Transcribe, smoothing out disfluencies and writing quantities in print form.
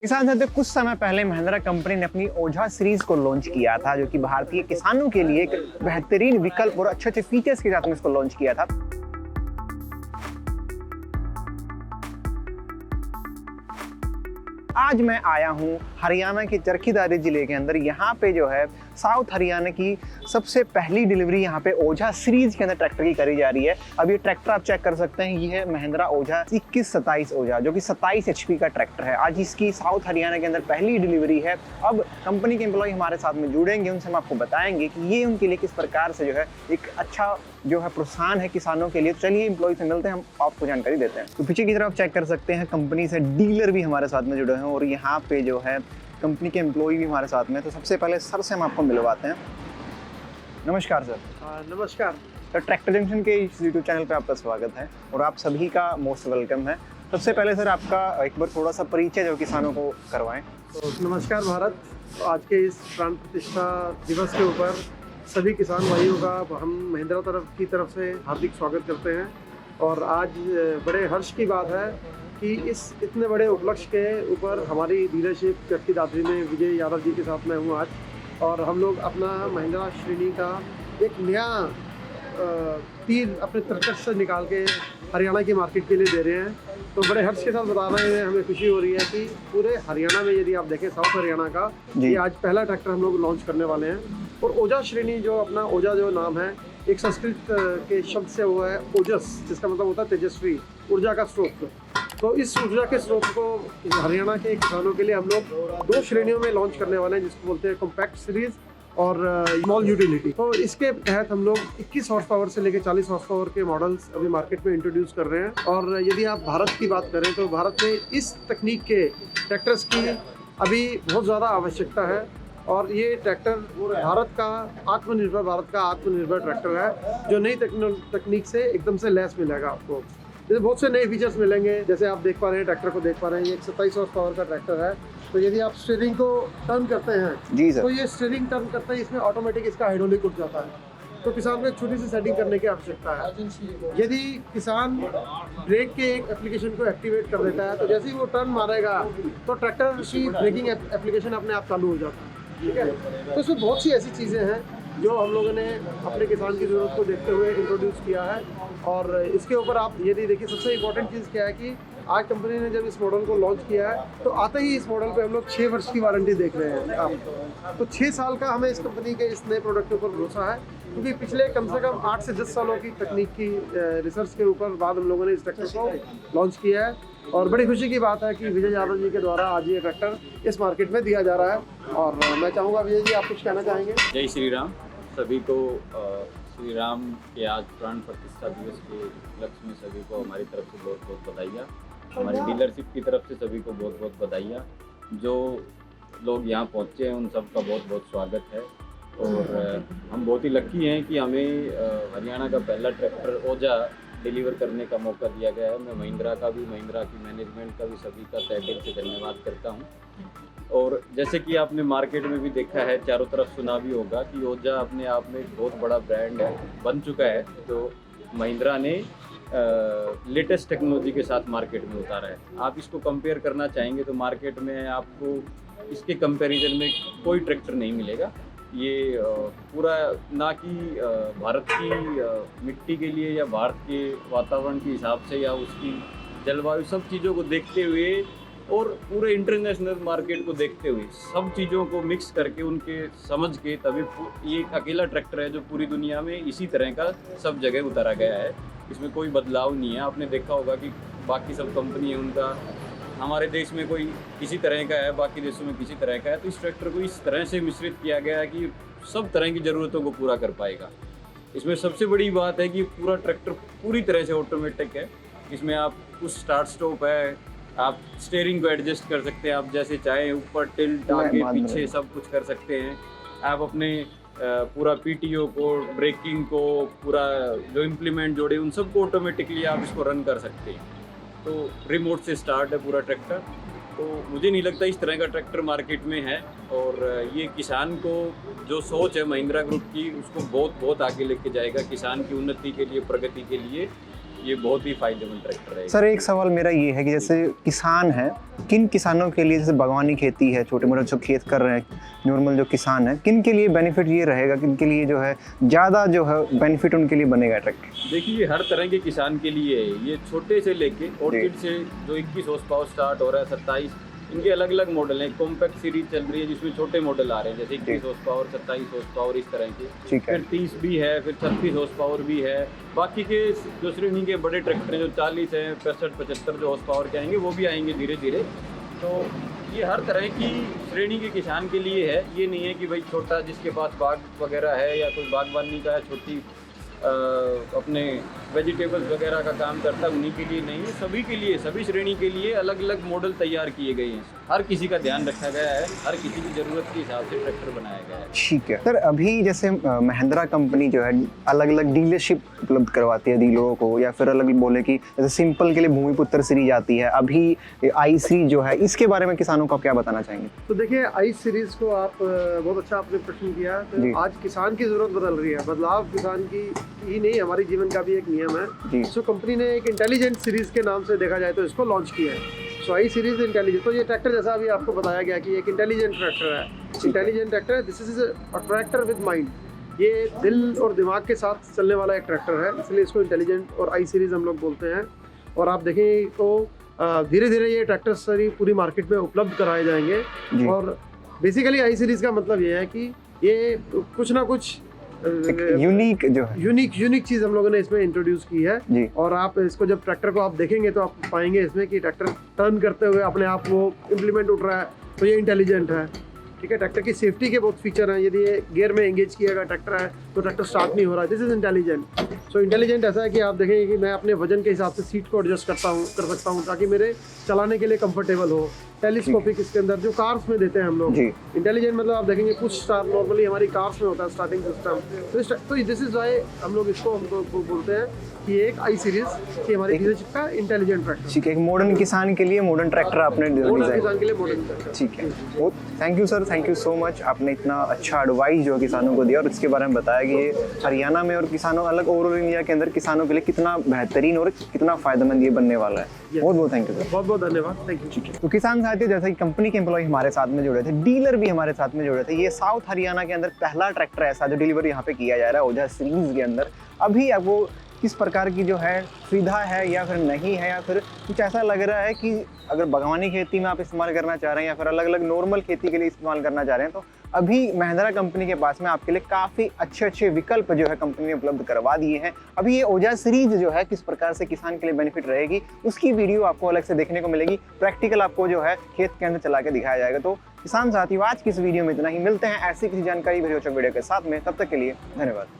किसान साथियों, कुछ समय पहले महिंद्रा कंपनी ने अपनी ओझा सीरीज को लॉन्च किया था, जो कि भारतीय किसानों के लिए एक बेहतरीन विकल्प और अच्छे अच्छे फीचर्स के साथ में इसको लॉन्च किया था। आज मैं आया हूँ हरियाणा के चरखीदारी जिले के अंदर। यहाँ पे जो है साउथ हरियाणा की सबसे पहली डिलीवरी यहाँ पे ओझा सीरीज के अंदर ट्रैक्टर की करी जा रही है। अब ये ट्रैक्टर आप चेक कर सकते हैं, ये है महिंद्रा ओझा 2127 ओझा, जो कि 27 HP का ट्रैक्टर है। आज इसकी साउथ हरियाणा के अंदर पहली डिलीवरी है। अब कंपनी के एम्प्लॉय हमारे साथ में जुड़ेंगे, उनसे हम आपको बताएंगे कि ये उनके लिए किस प्रकार से जो है एक अच्छा जो है प्रोत्साहन है किसानों के लिए। तो चलिए एम्प्लॉय से मिलते हैं, हम आपको जानकारी देते हैं। तो पीछे की तरफ चेक कर सकते हैं, कंपनी से डीलर भी हमारे साथ में जुड़े हैं और यहाँ पे जो है कंपनी के एम्प्लॉय भी हमारे साथ में। तो सबसे पहले सर से हम आपको मिलवाते हैं। नमस्कार सर। नमस्कार सर, ट्रैक्टर जंक्शन के इस यूट्यूब चैनल पे आपका स्वागत है और आप सभी का मोस्ट वेलकम है। सबसे पहले सर आपका एक बार थोड़ा सा परिचय जो किसानों को करवाएं। तो नमस्कार भारत। तो आज के इस प्राण प्रतिष्ठा दिवस के ऊपर सभी किसान भाइयों का हम महिंद्रा की तरफ से हार्दिक स्वागत करते हैं। और आज बड़े हर्ष की बात है कि इस इतने बड़े उपलक्ष्य के ऊपर हमारी डीलरशिप चरखीदादरी में विजय यादव जी के साथ मैं हूँ आज, और हम लोग अपना महिंद्रा श्रेणी का एक नया तीर अपने ट्रैक्टर से निकाल के हरियाणा की मार्केट के लिए दे रहे हैं। तो बड़े हर्ष के साथ बता रहे हैं, हमें खुशी हो रही है कि पूरे हरियाणा में यदि आप देखें साउथ हरियाणा का ये आज पहला ट्रैक्टर हम लोग लॉन्च करने वाले हैं। और ओझा श्रेणी जो अपना ओझा जो नाम है, एक संस्कृत के शब्द से हुआ है ओजस, जिसका मतलब होता है तेजस्वी, ऊर्जा का स्रोत। तो इस ऊर्जा के स्रोत को हरियाणा के किसानों के लिए हम लोग दो श्रेणियों में लॉन्च करने वाले हैं, जिसको बोलते हैं कॉम्पैक्ट सीरीज और स्मॉल यूटिलिटी। तो इसके तहत हम लोग 21 हॉर्स पावर से लेकर 40 हॉर्स पावर के मॉडल्स अभी मार्केट में इंट्रोड्यूस कर रहे हैं। और यदि आप भारत की बात करें तो भारत में इस तकनीक के ट्रैक्टर्स की अभी बहुत ज़्यादा आवश्यकता है। और ये ट्रैक्टर भारत का आत्मनिर्भर ट्रैक्टर है, जो नई तकनीक से एकदम से लैस मिलेगा आपको। जैसे बहुत से नए फीचर्स मिलेंगे, जैसे आप देख पा रहे हैं ट्रैक्टर को देख पा रहे हैं, ये एक 27 हॉर्स पावर का ट्रैक्टर है। तो यदि आप स्टीयरिंग को टर्न करते हैं जी सर, तो ये स्टीयरिंग टर्न करते हैं, इसमें ऑटोमेटिक इसका हाइड्रोलिक उठ जाता है। तो किसान को एक छोटी सी सेटिंग करने की आवश्यकता है। यदि किसान ब्रेक के एक एप्लीकेशन को एक्टिवेट कर देता है, तो जैसे ही वो टर्न मारेगा तो ट्रैक्टर की ब्रेकिंग एप्लीकेशन अपने आप चालू हो जाता है। ठीक है, तो इसमें बहुत सी ऐसी चीज़ें हैं जो हम लोगों ने अपने किसान की ज़रूरत को देखते हुए इंट्रोड्यूस किया है। और इसके ऊपर आप यदि देखिए, सबसे इम्पोर्टेंट चीज़ क्या है कि आज कंपनी ने जब इस मॉडल को लॉन्च किया है तो आते ही इस मॉडल पे हम लोग 6 वर्ष की वारंटी देख रहे हैं आप। तो 6 साल का हमें इस कंपनी के इस नए प्रोडक्ट के ऊपर भरोसा है, क्योंकि पिछले कम से कम 8 से 10 सालों की तकनीक की रिसर्च के ऊपर बाद हम लोगों ने इस ट्रैक्टर को लॉन्च किया है। और बड़ी खुशी की बात है कि विजय यादव जी के द्वारा आज ये ट्रैक्टर इस मार्केट में दिया जा रहा है। और मैं चाहूँगा विजय जी, आप कुछ कहना चाहेंगे? जय श्री राम। सभी को श्री राम के आज प्राण प्रतिष्ठा दिवस के उपलक्ष्य में सभी को हमारी तरफ से बहुत बहुत बधाइयाँ। हमारी डीलरशिप की तरफ से सभी को बहुत बहुत बधाइयाँ। जो लोग यहाँ पहुँचे हैं उन सबका बहुत बहुत स्वागत है। और हम बहुत ही लकी हैं कि हमें हरियाणा का पहला ट्रैक्टर ओझा डिलीवर करने का मौका दिया गया है। मैं महिंद्रा की मैनेजमेंट का भी सभी का तहे दिल से धन्यवाद करता हूँ। और जैसे कि आपने मार्केट में भी देखा है, चारों तरफ सुना भी होगा कि ओझा अपने आप में एक बहुत बड़ा ब्रांड है, बन चुका है, जो महिंद्रा ने लेटेस्ट टेक्नोलॉजी के साथ मार्केट में उतारा है। आप इसको कंपेयर करना चाहेंगे तो मार्केट में आपको इसके कंपैरिजन में कोई ट्रैक्टर नहीं मिलेगा। ये पूरा ना कि भारत की मिट्टी के लिए या भारत के वातावरण के हिसाब से या उसकी जलवायु, सब चीज़ों को देखते हुए और पूरे इंटरनेशनल मार्केट को देखते हुए सब चीज़ों को मिक्स करके उनके समझ के तभी ये एक अकेला ट्रैक्टर है जो पूरी दुनिया में इसी तरह का सब जगह उतारा गया है। इसमें कोई बदलाव नहीं है। आपने देखा होगा कि बाकी सब कंपनी है उनका, हमारे देश में कोई किसी तरह का है, बाकी देशों में किसी तरह का है। तो इस ट्रैक्टर को इस तरह से मिश्रित किया गया है कि सब तरह की ज़रूरतों को पूरा कर पाएगा। इसमें सबसे बड़ी बात है कि पूरा ट्रैक्टर पूरी तरह से ऑटोमेटिक है। इसमें आप कुछ स्टार्ट स्टॉप है, आप स्टीयरिंग को एडजस्ट कर सकते हैं, आप जैसे चाहें ऊपर टिल्ट आगे पीछे सब कुछ कर सकते हैं। आप अपने पूरा पीटीओ को, ब्रेकिंग को, पूरा जो इम्प्लीमेंट जोड़े उन सब को ऑटोमेटिकली आप इसको रन कर सकते हैं। तो रिमोट से स्टार्ट है पूरा ट्रैक्टर। तो मुझे नहीं लगता इस तरह का ट्रैक्टर मार्केट में है। और ये किसान को जो सोच है महिंद्रा ग्रुप की, उसको बहुत बहुत आगे लेके जाएगा किसान की उन्नति के लिए, प्रगति के लिए। ये बहुत ही फायदेमंद ट्रैक्टर है। सर एक सवाल मेरा ये है कि जैसे किसान है, किन किसानों के लिए, जैसे बागवानी खेती है, छोटे मोटे जो खेत कर रहे हैं नॉर्मल जो किसान है, किन के लिए बेनिफिट ये रहेगा, किन के लिए जो है ज़्यादा जो है बेनिफिट उनके लिए बनेगा ट्रैक्टर? देखिए हर तरह के किसान के लिए है। ये छोटे से लेके ऑर्किड से जो 21 हॉर्स पावर स्टार्ट हो रहा है, 27, इनके अलग अलग मॉडल हैं। कॉम्पैक्ट सीरीज चल रही है जिसमें छोटे मॉडल आ रहे हैं, जैसे 21 हॉर्स पावर, 27 हॉर्स पावर, इस तरह के। ठीक है। फिर 30 भी है, फिर 36 हॉर्स पावर भी है। बाकी के जो श्रेणी के बड़े ट्रैक्टर हैं जो 40 हैं, 65, 75 जो हॉर्स पावर के आएंगे, वो भी आएंगे धीरे धीरे। तो ये हर तरह की श्रेणी के किसान के लिए है। ये नहीं है कि भाई छोटा जिसके पास बाग वगैरह है या कोई बागवानी का है, छोटी अपने वेजिटेबल्स वगैरह का काम करता है, उन्हीं के लिए नहीं है। सभी के लिए, सभी श्रेणी के लिए अलग अलग मॉडल तैयार किए गए हैं। हर किसी का ध्यान रखा गया है, हर किसी की ज़रूरत के हिसाब से ट्रैक्टर बनाया गया है। ठीक है सर, अभी जैसे महिंद्रा कंपनी जो है अलग अलग डीलरशिप उपलब्ध करवाती है डीलरों को, या फिर अलग बोले कि जैसे सिंपल के लिए भूमिपुत्र सीरीज आती है, अभी आई सीरीज जो है, इसके बारे में किसानों को आप क्या बताना चाहेंगे? तो देखिए आई सीरीज को आप बहुत अच्छा आपने प्रश्न किया। तो आज किसान की जरूरत बदल रही है, बदलाव किसान की ही नहीं, हमारे जीवन का भी एक नियम है। सो कंपनी ने एक इंटेलिजेंट सीरीज के नाम से देखा जाए तो इसको लॉन्च किया है। सो आई सीरीज इंटेलिजेंट, तो ये ट्रैक्टर जैसा अभी आपको बताया गया कि एक इंटेलिजेंट ट्रैक्टर है। इंटेलिजेंट ट्रैक्टर है, this is a tractor with mind. ये दिल और दिमाग के साथ चलने वाला एक ट्रैक्टर है, इसलिए इसको इंटेलिजेंट और आई सीरीज हम लोग बोलते हैं। और आप देखें तो धीरे धीरे ये ट्रैक्टर सारी पूरी मार्केट में उपलब्ध कराए जाएंगे। और बेसिकली आई सीरीज का मतलब ये है कि ये कुछ ना कुछ यूनिक जो है, यूनिक चीज़ हम लोगों ने इसमें इंट्रोड्यूस की है जी। और आप इसको जब ट्रैक्टर को आप देखेंगे तो आप पाएंगे इसमें कि ट्रैक्टर टर्न करते हुए अपने आप वो इम्प्लीमेंट उठ रहा है, तो ये इंटेलिजेंट है। ठीक है, ट्रैक्टर की सेफ्टी के बहुत फीचर हैं। यदि ये गियर में एंगेज किया गया ट्रैक्टर है तो ट्रैक्टर स्टार्ट नहीं हो रहा है, this is intelligent. So intelligent ऐसा है कि आप देखेंगे कि मैं अपने वजन के हिसाब से सीट को एडजस्ट कर सकता हूँ ताकि मेरे चलाने के लिए कंफर्टेबल हो। टेलीस्कोपिक इसके अंदर जो कार्स में देते हैं हम लोग, इंटेलिजेंट मतलब आप देखेंगे कुछ स्टार नॉर्मली हमारी कार्स में होता है स्टार्टिंग सिस्टम। तो दिस इज वाई हम लोग इसको बोलते हैं कि एक आई सीरीज की हमारी डीलरशिप का इंटेलिजेंट ट्रैक्टर। ठीक है, एक मॉडर्न किसान के लिए मॉडर्न ट्रैक्टर आपने मॉडर्न किसान के लिए मॉडर्न ट्रैक्टर। ठीक है, वो thank you sir, thank you so much. आपने इतना अच्छा एडवाइस जो किसानों को दिया और इसके बारे में बताया कि ये हरियाणा में और किसानों अलग ओवरऑल इंडिया के अंदर किसानों के लिए कितना बेहतरीन और कितना फायदेमंद ये बनने वाला है। बहुत बहुत थैंक यू सर। बहुत बहुत धन्यवाद, थैंक यू। ठीक है, तो किसान साथियों, जैसा कि कंपनी के एम्प्लॉय हमारे साथ में जुड़े थे, डीलर भी हमारे साथ में जुड़े थे, ये साउथ हरियाणा के अंदर पहला ट्रैक्टर ऐसा जो डिलीवरी यहाँ पे किया जा रहा है ओझा सीरीज के अंदर। अभी आपको किस प्रकार की जो है सुविधा है या फिर नहीं है, या फिर कुछ ऐसा लग रहा है कि अगर बागवानी खेती में आप इस्तेमाल करना चाह रहे हैं या फिर अलग अलग नॉर्मल खेती के लिए इस्तेमाल करना चाह रहे हैं, तो अभी महिंद्रा कंपनी के पास में आपके लिए काफ़ी अच्छे अच्छे विकल्प जो है कंपनी ने उपलब्ध करवा दिए हैं। अभी ये ओझा सीरीज जो है किस प्रकार से किसान के लिए बेनिफिट रहेगी, उसकी वीडियो आपको अलग से देखने को मिलेगी। प्रैक्टिकल आपको जो है खेत के अंदर चला के दिखाया जाएगा। तो किसान साथियों, आज की इस वीडियो में इतना ही। मिलते हैं ऐसी किसी जानकारी वीडियो के साथ में, तब तक के लिए धन्यवाद।